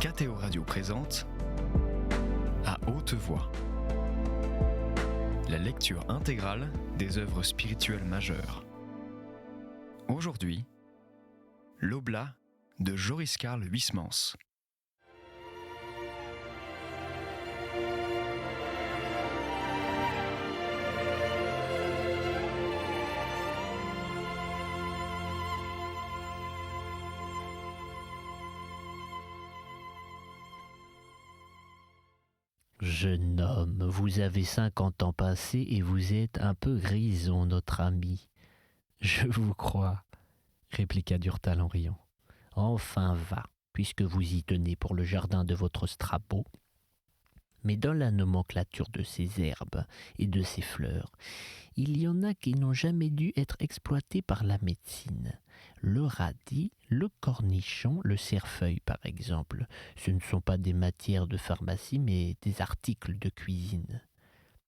KTO Radio présente À haute voix, la lecture intégrale des œuvres spirituelles majeures. Aujourd'hui, l'Oblat de Joris Karl Huysmans. Jeune homme, vous avez 50 ans passés et vous êtes un peu grison, notre ami. Je vous crois, répliqua Durtal en riant. Enfin va, puisque vous y tenez pour le jardin de votre Strabo. Mais dans la nomenclature de ces herbes et de ces fleurs, il y en a qui n'ont jamais dû être exploitées par la médecine. Le radis, le cornichon, le cerfeuil par exemple, ce ne sont pas des matières de pharmacie mais des articles de cuisine.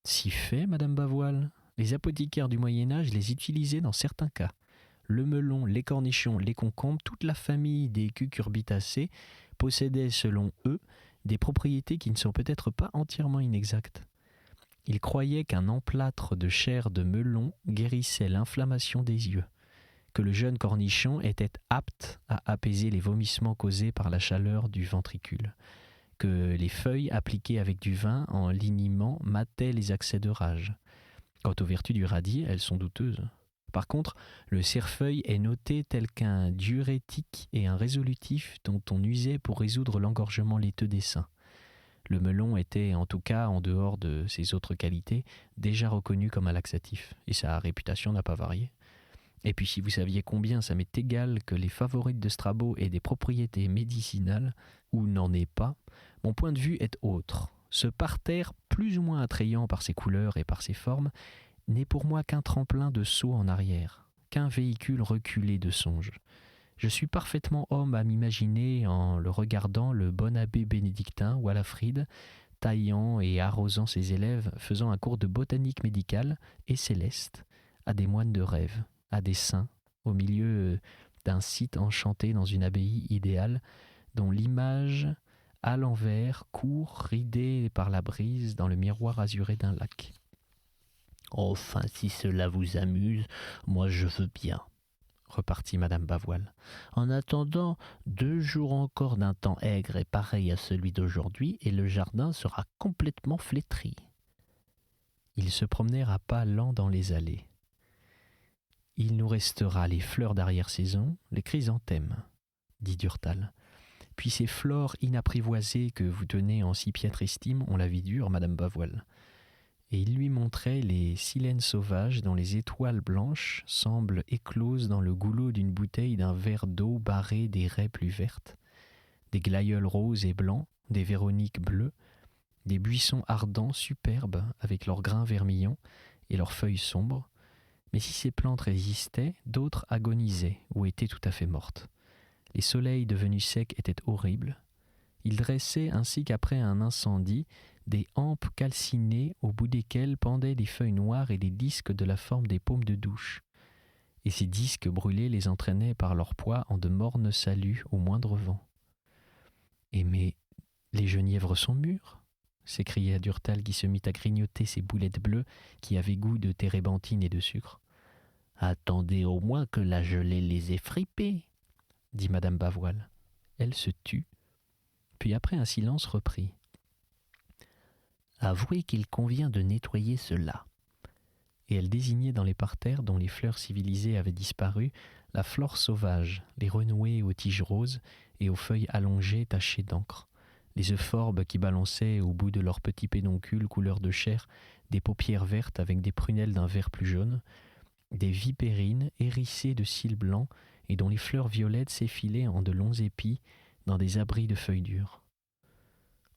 Si fait, Madame Bavoil, les apothicaires du Moyen-Âge les utilisaient dans certains cas. Le melon, les cornichons, les concombres, toute la famille des cucurbitacées possédait selon eux des propriétés qui ne sont peut-être pas entièrement inexactes. Ils croyaient qu'un emplâtre de chair de melon guérissait l'inflammation des yeux, que le jeune cornichon était apte à apaiser les vomissements causés par la chaleur du ventricule, que les feuilles appliquées avec du vin en liniment mataient les accès de rage. Quant aux vertus du radis, elles sont douteuses. Par contre, le cerfeuil est noté tel qu'un diurétique et un résolutif dont on usait pour résoudre l'engorgement laiteux des seins. Le melon était, en tout cas, en dehors de ses autres qualités, déjà reconnu comme un laxatif, et sa réputation n'a pas varié. Et puis si vous saviez combien ça m'est égal que les favorites de Strabo aient des propriétés médicinales, ou n'en aient pas, mon point de vue est autre. Ce parterre, plus ou moins attrayant par ses couleurs et par ses formes, n'est pour moi qu'un tremplin de saut en arrière, qu'un véhicule reculé de songes. Je suis parfaitement homme à m'imaginer, en le regardant, le bon abbé bénédictin, Walafrid, taillant et arrosant ses élèves, faisant un cours de botanique médicale et céleste, à des moines de rêve, à des saints, au milieu d'un site enchanté dans une abbaye idéale, dont l'image, à l'envers, court, ridée par la brise, dans le miroir azuré d'un lac. Enfin, si cela vous amuse, moi je veux bien, repartit Madame Bavoil. En attendant, 2 jours encore d'un temps aigre et pareil à celui d'aujourd'hui, et le jardin sera complètement flétri. Ils se promenèrent à pas lents dans les allées. Il nous restera les fleurs d'arrière-saison, les chrysanthèmes, dit Durtal. Puis ces flores inapprivoisées que vous tenez en si piètre estime ont la vie dure, Madame Bavoil. Et il lui montrait les silènes sauvages dont les étoiles blanches semblent écloses dans le goulot d'une bouteille d'un verre d'eau barré des raies plus vertes, des glaïeuls roses et blancs, des véroniques bleues, des buissons ardents superbes avec leurs grains vermillons et leurs feuilles sombres, mais si ces plantes résistaient, d'autres agonisaient ou étaient tout à fait mortes. Les soleils devenus secs étaient horribles. Ils dressaient, ainsi qu'après un incendie, des hampes calcinées au bout desquelles pendaient des feuilles noires et des disques de la forme des paumes de douche. Et ces disques brûlés les entraînaient par leur poids en de mornes saluts au moindre vent. « Eh mais les genièvres sont mûres !» s'écria Durtal qui se mit à grignoter ses boulettes bleues qui avaient goût de térébenthine et de sucre. « Attendez au moins que la gelée les ait fripées !» dit Madame Bavoil. Elle se tut, puis après un silence reprit. Avouez qu'il convient de nettoyer cela. Et elle désignait dans les parterres dont les fleurs civilisées avaient disparu la flore sauvage, les renouées aux tiges roses et aux feuilles allongées tachées d'encre, les euphorbes qui balançaient au bout de leurs petits pédoncules couleur de chair des paupières vertes avec des prunelles d'un vert plus jaune, des vipérines hérissées de cils blancs et dont les fleurs violettes s'effilaient en de longs épis dans des abris de feuilles dures.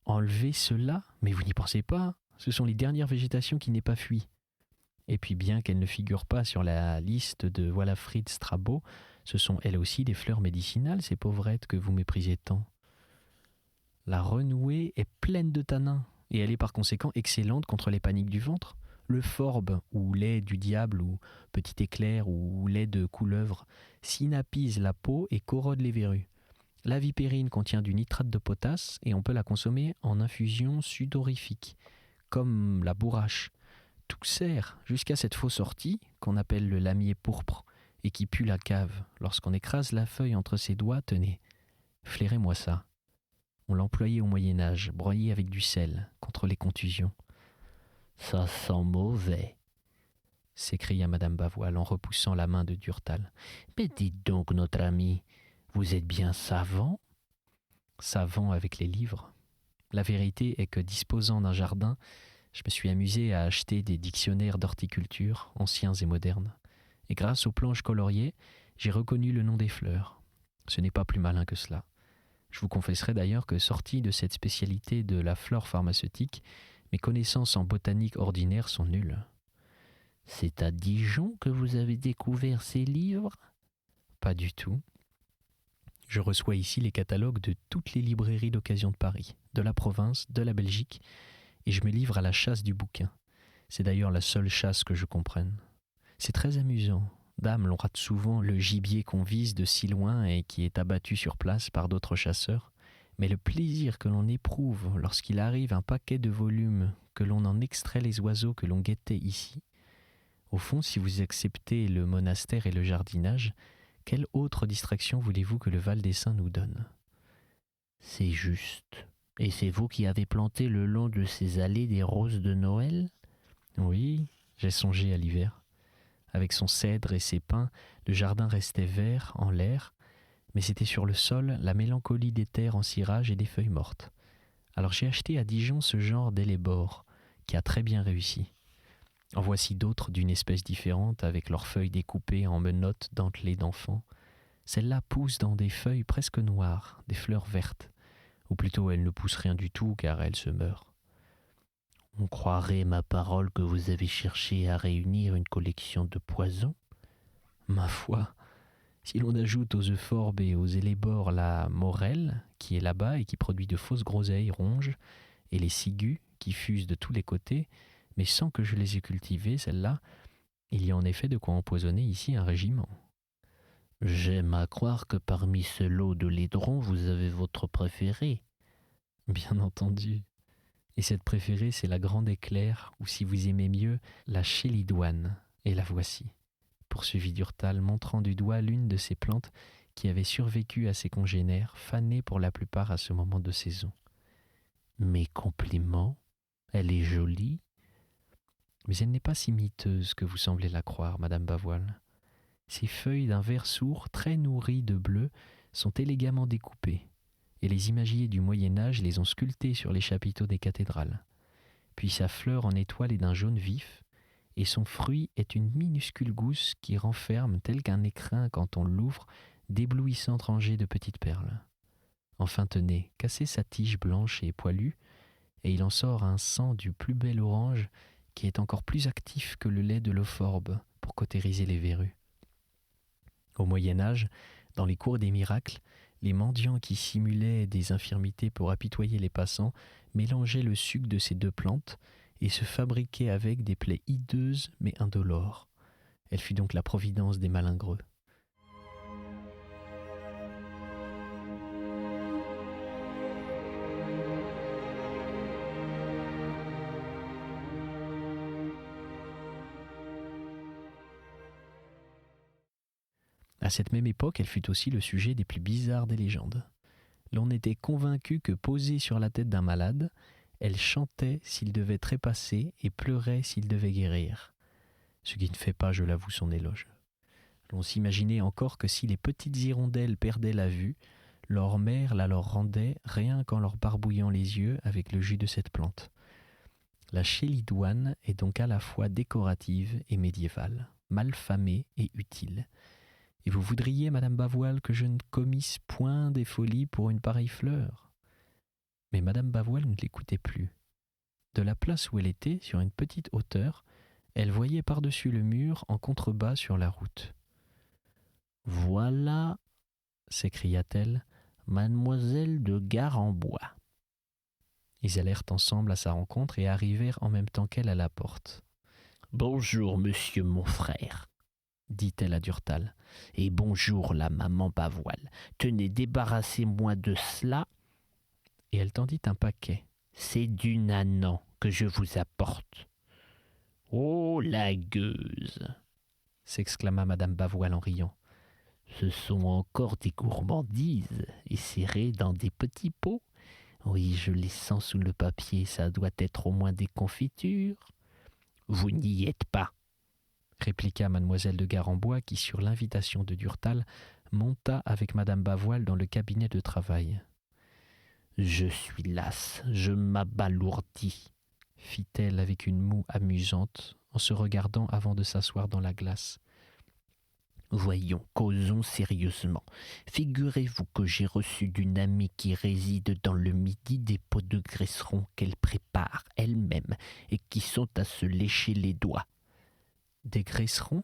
Enlever cela, mais vous n'y pensez pas, ce sont les dernières végétations qui n'aient pas fui. Et puis bien qu'elles ne figurent pas sur la liste de Walafrid Strabo, ce sont elles aussi des fleurs médicinales, ces pauvrettes que vous méprisez tant. La renouée est pleine de tanins, et elle est par conséquent excellente contre les paniques du ventre. Le forbe, ou lait du diable, ou petit éclair, ou lait de couleuvre, synapise la peau et corrode les verrues. La vipérine contient du nitrate de potasse et on peut la consommer en infusion sudorifique, comme la bourrache. Tout sert jusqu'à cette fausse ortie qu'on appelle le lamier pourpre et qui pue la cave. Lorsqu'on écrase la feuille entre ses doigts, tenez, flairez-moi ça. On l'employait au Moyen-Âge, broyé avec du sel, contre les contusions. Ça sent mauvais, s'écria Madame Bavoil en repoussant la main de Durtal. Mais dites donc, notre ami, vous êtes bien savant ? Savant avec les livres. La vérité est que, disposant d'un jardin, je me suis amusé à acheter des dictionnaires d'horticulture, anciens et modernes. Et grâce aux planches coloriées, j'ai reconnu le nom des fleurs. Ce n'est pas plus malin que cela. Je vous confesserai d'ailleurs que, sorti de cette spécialité de la flore pharmaceutique, mes connaissances en botanique ordinaire sont nulles. C'est à Dijon que vous avez découvert ces livres ? Pas du tout. Je reçois ici les catalogues de toutes les librairies d'occasion de Paris, de la province, de la Belgique, et je me livre à la chasse du bouquin. C'est d'ailleurs la seule chasse que je comprenne. C'est très amusant. Dame, l'on rate souvent le gibier qu'on vise de si loin et qui est abattu sur place par d'autres chasseurs. Mais le plaisir que l'on éprouve lorsqu'il arrive un paquet de volumes, que l'on en extrait les oiseaux que l'on guettait ici. Au fond, si vous acceptez le monastère et le jardinage, quelle autre distraction voulez-vous que le Val des Saints nous donne ? C'est juste. Et c'est vous qui avez planté le long de ces allées des roses de Noël ? Oui, j'ai songé à l'hiver. Avec son cèdre et ses pins, le jardin restait vert en l'air, mais c'était sur le sol la mélancolie des terres en cirage et des feuilles mortes. Alors j'ai acheté à Dijon ce genre d'hellebore, qui a très bien réussi. En voici d'autres d'une espèce différente, avec leurs feuilles découpées en menottes dentelées d'enfants. Celles-là poussent dans des feuilles presque noires, des fleurs vertes. Ou plutôt elles ne poussent rien du tout, car elles se meurent. On croirait, ma parole, que vous avez cherché à réunir une collection de poisons. Ma foi, si l'on ajoute aux euphorbes et aux hellebores la morelle, qui est là-bas et qui produit de fausses groseilles ronges, et les ciguës, qui fusent de tous les côtés, mais sans que je les ai cultivées, celles-là, il y a en effet de quoi empoisonner ici un régiment. J'aime à croire que parmi ce lot de laidrons, vous avez votre préféré. Bien entendu. Et cette préférée, c'est la grande éclair, ou si vous aimez mieux, la chélidoine. Et la voici, poursuivit Durtal, montrant du doigt l'une de ces plantes qui avait survécu à ses congénères, fanées pour la plupart à ce moment de saison. Mes compliments, elle est jolie. Mais elle n'est pas si miteuse que vous semblez la croire, Madame Bavoil. Ces feuilles d'un vert sourd, très nourries de bleu, sont élégamment découpées, et les imagiers du Moyen-Âge les ont sculptées sur les chapiteaux des cathédrales. Puis sa fleur en étoile est d'un jaune vif, et son fruit est une minuscule gousse qui renferme, tel qu'un écrin quand on l'ouvre, d'éblouissantes rangées de petites perles. Enfin tenez, cassez sa tige blanche et poilue, et il en sort un sang du plus bel orange qui est encore plus actif que le lait de l'euphorbe pour cautériser les verrues. Au Moyen-Âge, dans les cours des miracles, les mendiants qui simulaient des infirmités pour apitoyer les passants mélangeaient le suc de ces deux plantes et se fabriquaient avec des plaies hideuses mais indolores. Elle fut donc la providence des malingreux. À cette même époque, elle fut aussi le sujet des plus bizarres des légendes. L'on était convaincu que, posée sur la tête d'un malade, elle chantait s'il devait trépasser et pleurait s'il devait guérir. Ce qui ne fait pas, je l'avoue, son éloge. L'on s'imaginait encore que si les petites hirondelles perdaient la vue, leur mère la leur rendait rien qu'en leur barbouillant les yeux avec le jus de cette plante. La chélidoine est donc à la fois décorative et médiévale, mal famée et utile. Et vous voudriez, Madame Bavoil, que je ne commisse point des folies pour une pareille fleur ? Mais Madame Bavoil ne l'écoutait plus. De la place où elle était, sur une petite hauteur, elle voyait par-dessus le mur en contrebas sur la route. « Voilà, s'écria-t-elle, Mademoiselle de Garembois. » Ils allèrent ensemble à sa rencontre et arrivèrent en même temps qu'elle à la porte. « Bonjour, monsieur mon frère. » dit-elle à Durtal. Et bonjour, la maman Bavoile. Tenez, débarrassez-moi de cela. Et elle tendit un paquet. C'est du nanan que je vous apporte. Oh, la gueuse, s'exclama madame Bavoile en riant. Ce sont encore des gourmandises et serrées dans des petits pots. Oui, je les sens sous le papier, ça doit être au moins des confitures. Vous n'y êtes pas, répliqua mademoiselle de Garambois qui, sur l'invitation de Durtal, monta avec madame Bavoile dans le cabinet de travail. Je suis lasse, je m'abalourdis, fit-elle avec une moue amusante, en se regardant avant de s'asseoir dans la glace. Voyons, causons sérieusement. Figurez-vous que j'ai reçu d'une amie qui réside dans le Midi des pots de graisserons qu'elle prépare elle-même et qui sont à se lécher les doigts. Des graisserons ?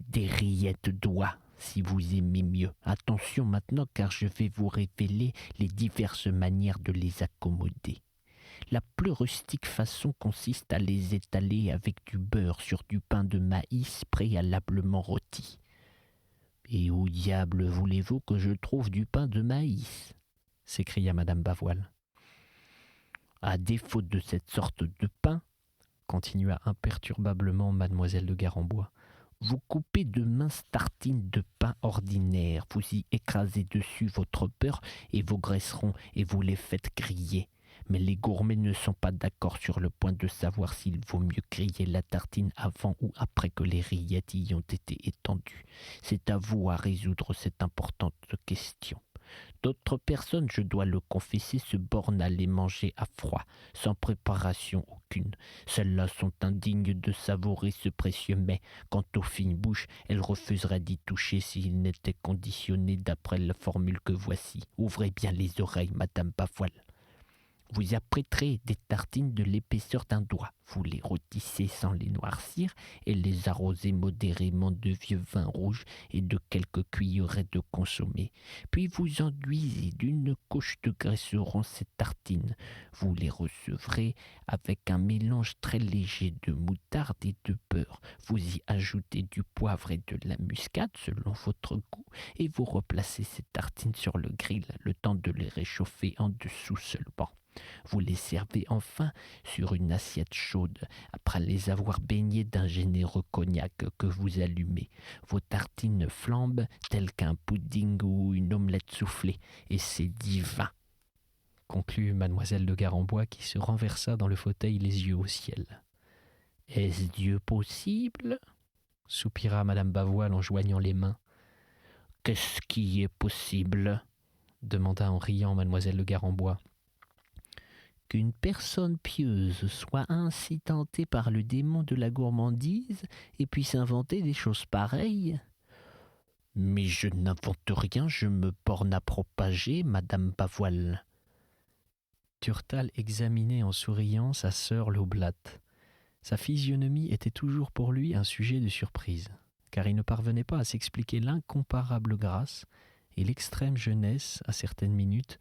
Des rillettes d'oie, si vous aimez mieux. Attention maintenant, car je vais vous révéler les diverses manières de les accommoder. La plus rustique façon consiste à les étaler avec du beurre sur du pain de maïs préalablement rôti. Et où diable voulez-vous que je trouve du pain de maïs ? S'écria madame Bavoile. À défaut de cette sorte de pain, continua imperturbablement mademoiselle de Garambois, vous coupez de minces tartines de pain ordinaire, vous y écrasez dessus votre beurre et vos graisserons et vous les faites griller. Mais les gourmets ne sont pas d'accord sur le point de savoir s'il vaut mieux griller la tartine avant ou après que les rillettes y ont été étendues. C'est à vous à résoudre cette importante question. D'autres personnes, je dois le confesser, se bornent à les manger à froid, sans préparation aucune. Celles-là sont indignes de savourer ce précieux mets. Quant aux fines bouches, elles refuseraient d'y toucher s'il n'était conditionné d'après la formule que voici. Ouvrez bien les oreilles, madame Bavoile. Vous apprêterez des tartines de l'épaisseur d'un doigt. Vous les rôtissez sans les noircir et les arrosez modérément de vieux vin rouge et de quelques cuillerées de consommé. Puis vous enduisez d'une couche de graisseron ces tartines. Vous les recevrez avec un mélange très léger de moutarde et de beurre. Vous y ajoutez du poivre et de la muscade selon votre goût et vous replacez ces tartines sur le grill le temps de les réchauffer en dessous seulement. Vous les servez enfin sur une assiette chaude, après les avoir baignés d'un généreux cognac que vous allumez. Vos tartines flambent telles qu'un pudding ou une omelette soufflée, et c'est divin, conclut mademoiselle de Garambois qui se renversa dans le fauteuil les yeux au ciel. Est-ce Dieu possible ? Soupira madame Bavoile en joignant les mains. Qu'est-ce qui est possible ? Demanda en riant mademoiselle de Garambois. Qu'une personne pieuse soit ainsi tentée par le démon de la gourmandise et puisse inventer des choses pareilles. Mais je n'invente rien, je me borne à propager, madame Bavoile. Durtal examinait en souriant sa sœur l'oblate. Sa physionomie était toujours pour lui un sujet de surprise, car il ne parvenait pas à s'expliquer l'incomparable grâce et l'extrême jeunesse, à certaines minutes,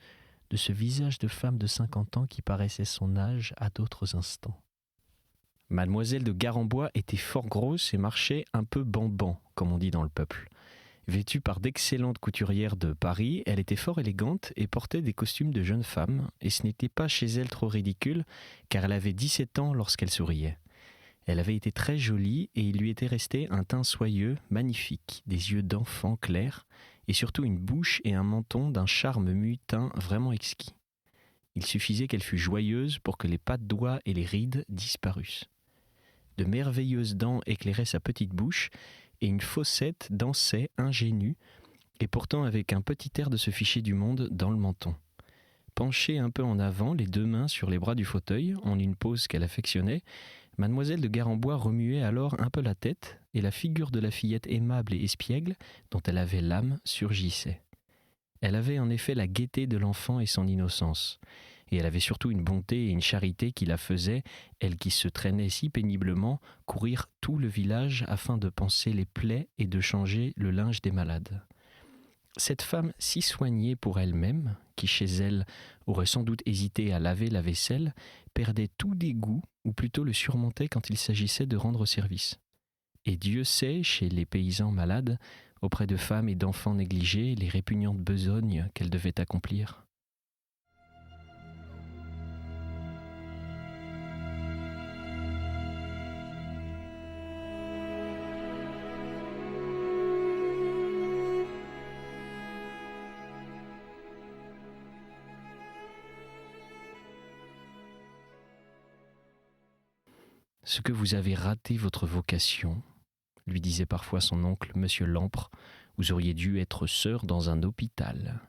de ce visage de femme de 50 ans qui paraissait son âge à d'autres instants. Mademoiselle de Garambois était fort grosse et marchait un peu bamban, comme on dit dans le peuple. Vêtue par d'excellentes couturières de Paris, elle était fort élégante et portait des costumes de jeune femme, et ce n'était pas chez elle trop ridicule, car elle avait 17 ans lorsqu'elle souriait. Elle avait été très jolie et il lui était resté un teint soyeux, magnifique, des yeux d'enfant clairs, et surtout une bouche et un menton d'un charme mutin vraiment exquis. Il suffisait qu'elle fût joyeuse pour que les pas de doigts et les rides disparussent. De merveilleuses dents éclairaient sa petite bouche, et une fossette dansait ingénue, et pourtant avec un petit air de se ficher du monde dans le menton. Penchée un peu en avant, les deux mains sur les bras du fauteuil, en une pose qu'elle affectionnait, mademoiselle de Garambois remuait alors un peu la tête, et la figure de la fillette aimable et espiègle, dont elle avait l'âme, surgissait. Elle avait en effet la gaieté de l'enfant et son innocence, et elle avait surtout une bonté et une charité qui la faisaient, elle qui se traînait si péniblement, courir tout le village afin de panser les plaies et de changer le linge des malades. Cette femme si soignée pour elle-même, qui chez elle aurait sans doute hésité à laver la vaisselle, perdait tout dégoût, ou plutôt le surmontait quand il s'agissait de rendre service. Et Dieu sait, chez les paysans malades, auprès de femmes et d'enfants négligés, les répugnantes besognes qu'elle devait accomplir. Ce que vous avez raté votre vocation, lui disait parfois son oncle, Monsieur Lampre, vous auriez dû être sœur dans un hôpital.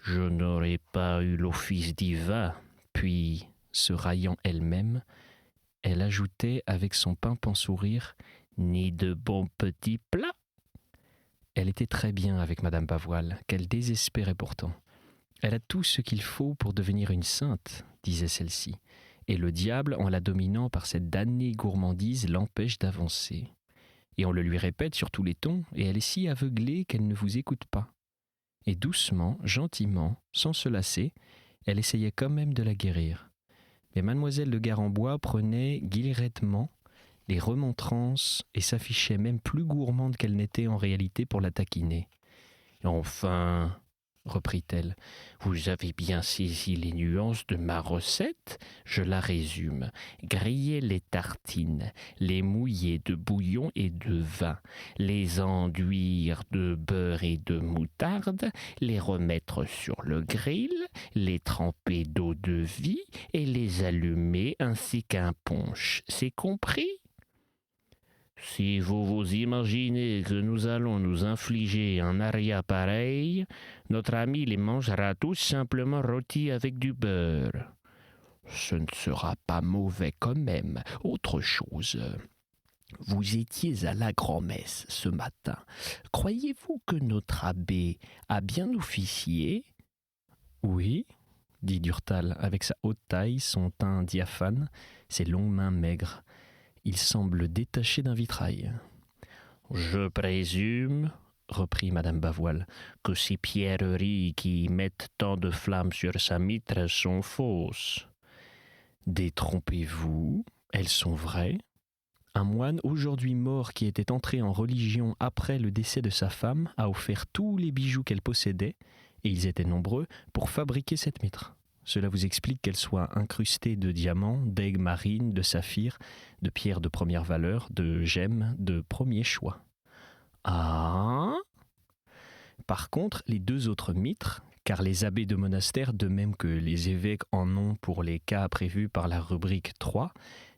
Je n'aurais pas eu l'office divin, puis, se raillant elle-même, elle ajoutait avec son pimpant sourire, ni de bons petits plats. Elle était très bien avec Madame Bavoil, qu'elle désespérait pourtant. Elle a tout ce qu'il faut pour devenir une sainte, disait celle-ci, et le diable, en la dominant par cette damnée gourmandise, l'empêche d'avancer. Et on le lui répète sur tous les tons, et elle est si aveuglée qu'elle ne vous écoute pas. Et doucement, gentiment, sans se lasser, elle essayait quand même de la guérir. Mais mademoiselle de Garambois prenait guillerettement les remontrances et s'affichait même plus gourmande qu'elle n'était en réalité pour la taquiner. « Enfin, reprit-elle, vous avez bien saisi les nuances de ma recette. Je la résume. Griller les tartines, les mouiller de bouillon et de vin, les enduire de beurre et de moutarde, les remettre sur le grill, les tremper d'eau de vie et les allumer ainsi qu'un punch. C'est compris ? Si vous vous imaginez que nous allons nous infliger un aria pareil, notre ami les mangera tout simplement rôtis avec du beurre. Ce ne sera pas mauvais quand même. Autre chose. Vous étiez à la grand-messe ce matin. Croyez-vous que notre abbé a bien officié ? Oui, dit Durtal, avec sa haute taille, son teint diaphane, ses longues mains maigres. Il semble détaché d'un vitrail. « Je présume, reprit Madame Bavoil, que ces pierreries qui mettent tant de flammes sur sa mitre sont fausses. » « Détrompez-vous, elles sont vraies. Un moine aujourd'hui mort qui était entré en religion après le décès de sa femme a offert tous les bijoux qu'elle possédait, et ils étaient nombreux, pour fabriquer cette mitre. Cela vous explique qu'elle soit incrustée de diamants, d'aigues marines, de saphirs, de pierres de première valeur, de gemmes de premier choix. Ah ! Par contre, les deux autres mitres, car les abbés de monastère, de même que les évêques en ont pour les cas prévus par la rubrique 3,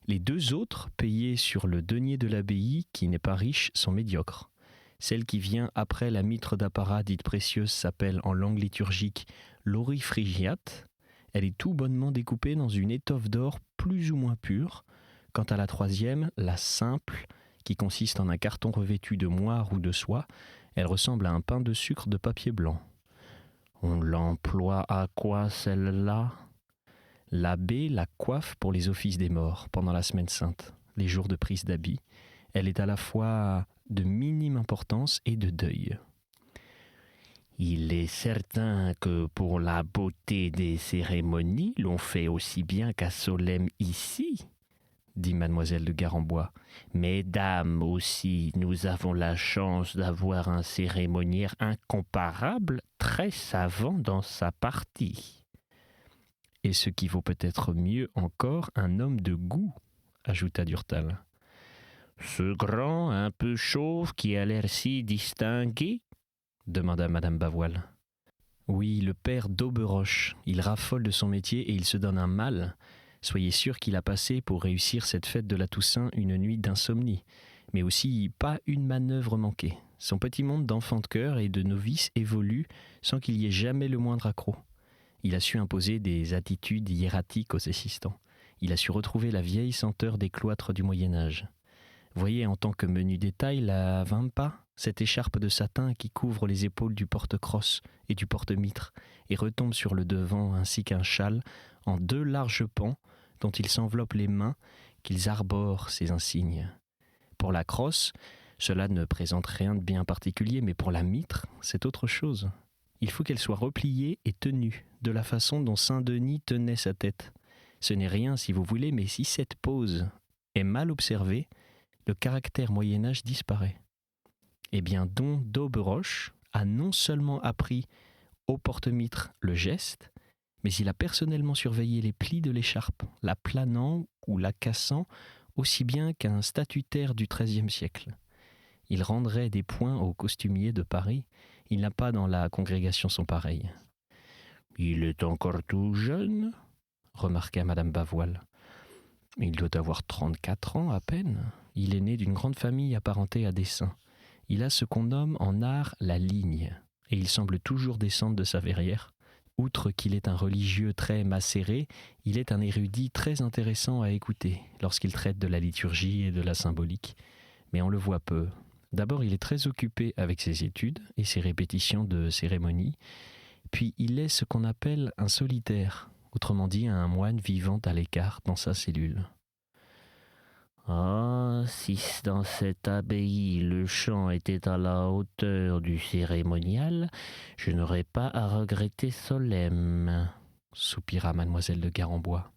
les deux autres, payés sur le denier de l'abbaye, qui n'est pas riche, sont médiocres. Celle qui vient après la mitre d'apparat dite précieuse s'appelle en langue liturgique l'orifrigiate. Elle est tout bonnement découpée dans une étoffe d'or plus ou moins pure. Quant à la troisième, la simple, qui consiste en un carton revêtu de moire ou de soie, elle ressemble à un pain de sucre de papier blanc. On l'emploie à quoi celle-là ? L'abbé la coiffe pour les offices des morts pendant la semaine sainte, les jours de prise d'habit. Elle est à la fois de minime importance et de deuil. Il est certain que pour la beauté des cérémonies, l'on fait aussi bien qu'à Solesmes ici, dit mademoiselle de Garambois. Mesdames aussi, nous avons la chance d'avoir un cérémoniaire incomparable, très savant dans sa partie. Et ce qui vaut peut-être mieux encore, un homme de goût, ajouta Durtal. Ce grand, un peu chauve, qui a l'air si distingué, demanda Madame Bavoil. Oui, le père d'Auberoche. Il raffole de son métier et il se donne un mal. Soyez sûr qu'il a passé pour réussir cette fête de la Toussaint une nuit d'insomnie, mais aussi pas une manœuvre manquée. Son petit monde d'enfants de cœur et de novices évolue sans qu'il y ait jamais le moindre accroc. Il a su imposer des attitudes hiératiques aux assistants. Il a su retrouver la vieille senteur des cloîtres du Moyen-Âge. Voyez en tant que menu détail la vampa, cette écharpe de satin qui couvre les épaules du porte-crosse et du porte-mitre et retombe sur le devant ainsi qu'un châle en deux larges pans dont il s'enveloppe les mains qu'ils arborent ces insignes. Pour la crosse, cela ne présente rien de bien particulier, mais pour la mitre, c'est autre chose. Il faut qu'elle soit repliée et tenue, de la façon dont Saint-Denis tenait sa tête. Ce n'est rien si vous voulez, mais si cette pose est mal observée, le caractère Moyen-Âge disparaît. Eh bien, Don d'Auberoche a non seulement appris au porte-mitre le geste, mais il a personnellement surveillé les plis de l'écharpe, la planant ou la cassant aussi bien qu'un statutaire du XIIIe siècle. Il rendrait des points au costumier de Paris. Il n'a pas dans la congrégation son pareil. « Il est encore tout jeune », remarqua Madame Bavoil. « Il doit avoir 34 ans à peine. Il est né d'une grande famille apparentée à Dessein. Il a ce qu'on nomme en art la ligne, et il semble toujours descendre de sa verrière. Outre qu'il est un religieux très macéré, il est un érudit très intéressant à écouter lorsqu'il traite de la liturgie et de la symbolique. Mais on le voit peu. D'abord, il est très occupé avec ses études et ses répétitions de cérémonies. Puis il est ce qu'on appelle un solitaire, autrement dit un moine vivant à l'écart dans sa cellule. Ah, si dans cette abbaye le chant était à la hauteur du cérémonial, je n'aurais pas à regretter Solesmes, soupira mademoiselle de Garembois.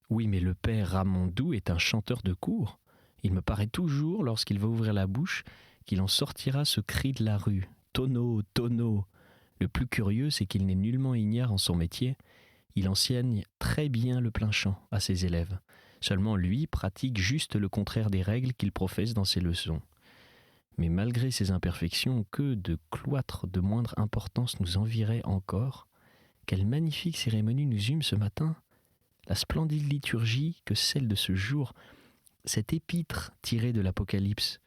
Oui, mais le père Ramondou est un chanteur de cour. Il me paraît toujours, lorsqu'il va ouvrir la bouche, qu'il en sortira ce cri de la rue. Tonneau, tonneau. Le plus curieux, c'est qu'il n'est nullement ignare en son métier. Il enseigne très bien le plein chant à ses élèves. Seulement lui pratique juste le contraire des règles qu'il professe dans ses leçons. Mais malgré ces imperfections, que de cloîtres de moindre importance nous enviraient encore. Quelle magnifique cérémonie nous eûmes ce matin. La splendide liturgie que celle de ce jour, cette épître tirée de l'Apocalypse,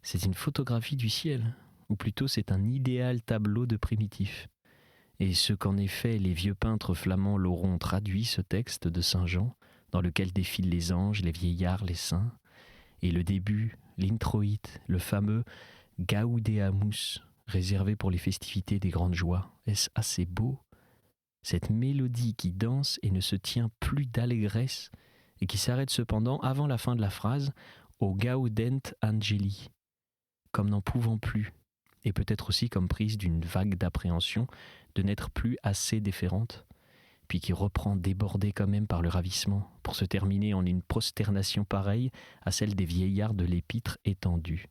c'est une photographie du ciel, ou plutôt c'est un idéal tableau de primitif. Et ce qu'en effet les vieux peintres flamands l'auront traduit, ce texte de Saint Jean, dans lequel défilent les anges, les vieillards, les saints, et le début, l'introïte, le fameux Gaudeamus, réservé pour les festivités des grandes joies. Est-ce assez beau ? Cette mélodie qui danse et ne se tient plus d'allégresse, et qui s'arrête cependant avant la fin de la phrase au Gaudent Angeli, comme n'en pouvant plus, et peut-être aussi comme prise d'une vague d'appréhension de n'être plus assez déférente, puis qui reprend débordée quand même par le ravissement, pour se terminer en une prosternation pareille à celle des vieillards de l'épître étendue,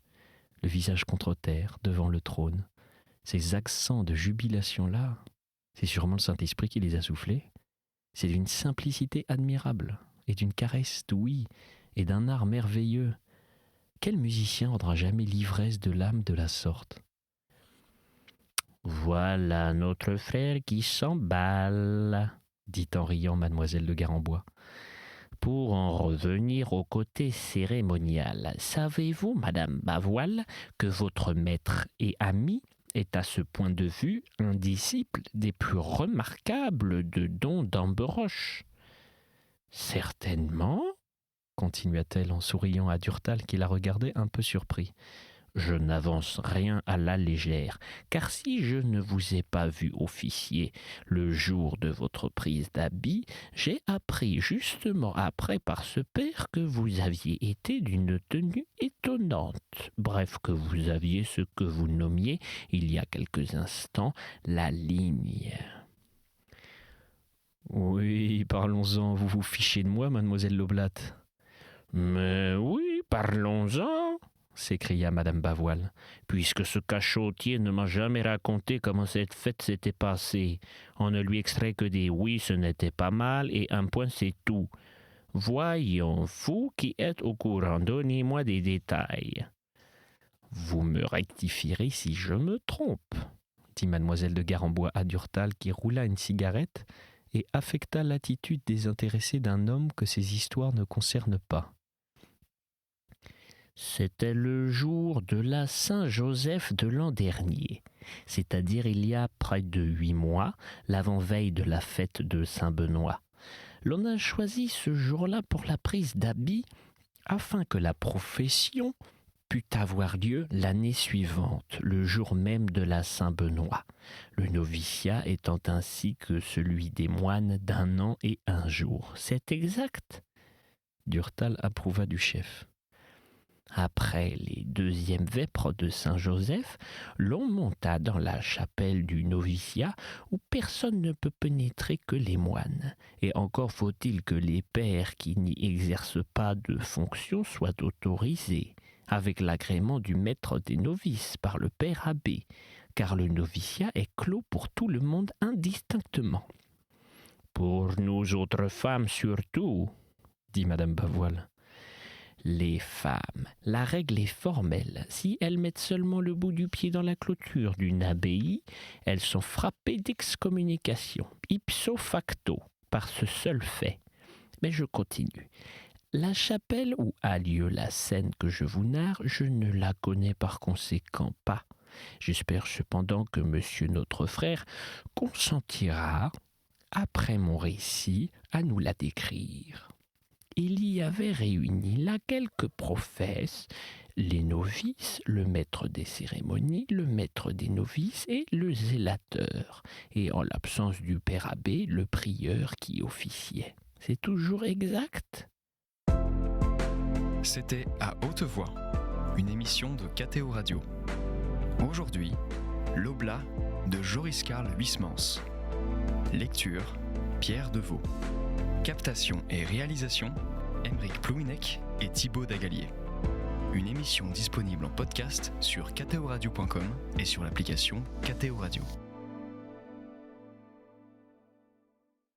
le visage contre terre, devant le trône. Ces accents de jubilation-là, c'est sûrement le Saint-Esprit qui les a soufflés. C'est d'une simplicité admirable, et d'une caresse d'ouïe, et d'un art merveilleux. Quel musicien rendra jamais l'ivresse de l'âme de la sorte ? Voilà notre frère qui s'emballe, dit en riant mademoiselle de Garembois. Pour en revenir au côté cérémonial, savez-vous, Madame Bavoil, que votre maître et ami est à ce point de vue un disciple des plus remarquables de Don d'Auberoche ? Certainement, continua-t-elle en souriant à Durtal qui la regardait un peu surpris. Je n'avance rien à la légère, car si je ne vous ai pas vu officier le jour de votre prise d'habit, j'ai appris justement après par ce père que vous aviez été d'une tenue étonnante. Bref, que vous aviez ce que vous nommiez, il y a quelques instants, la ligne. Oui, parlons-en, vous vous fichez de moi, mademoiselle l'Oblate. Mais oui, parlons-en, s'écria Madame Bavoil. Puisque ce cachotier ne m'a jamais raconté comment cette fête s'était passée. On ne lui extrait que des oui, ce n'était pas mal, et un point, c'est tout. Voyons, vous qui êtes au courant, donnez-moi des détails. Vous me rectifierez si je me trompe, dit mademoiselle de Garembois à Durtal qui roula une cigarette et affecta l'attitude désintéressée d'un homme que ces histoires ne concernent pas. C'était le jour de la Saint-Joseph de l'an dernier, c'est-à-dire il y a près de 8 mois, l'avant-veille de la fête de Saint-Benoît. L'on a choisi ce jour-là pour la prise d'habit afin que la profession pût avoir lieu l'année suivante, le jour même de la Saint-Benoît, le noviciat étant ainsi que celui des moines d'1 an et 1 jour. C'est exact ? Durtal approuva du chef. Après les 2e vêpres de Saint-Joseph, l'on monta dans la chapelle du noviciat où personne ne peut pénétrer que les moines. Et encore faut-il que les pères qui n'y exercent pas de fonction soient autorisés. avec l'agrément du maître des novices par le père abbé, car le noviciat est clos pour tout le monde indistinctement. Pour nous autres femmes surtout, dit Madame Bavoil. Les femmes, la règle est formelle. Si elles mettent seulement le bout du pied dans la clôture d'une abbaye, elles sont frappées d'excommunication, ipso facto, par ce seul fait. Mais je continue. La chapelle où a lieu la scène que je vous narre, je ne la connais par conséquent pas. J'espère cependant que monsieur notre frère consentira, après mon récit, à nous la décrire. Il y avait réunis là quelques prophètes, les novices, le maître des cérémonies, le maître des novices et le zélateur, et en l'absence du père abbé, le prieur qui officiait. C'est toujours exact ? C'était À Haute Voix, une émission de KTO Radio. Aujourd'hui, l'Oblat de Joris-Karl Huysmans. Lecture, Pierre Deveau. Captation et réalisation, Aymeric Plouminec et Thibaut Dagalier. Une émission disponible en podcast sur ktoradio.com et sur l'application KTO Radio.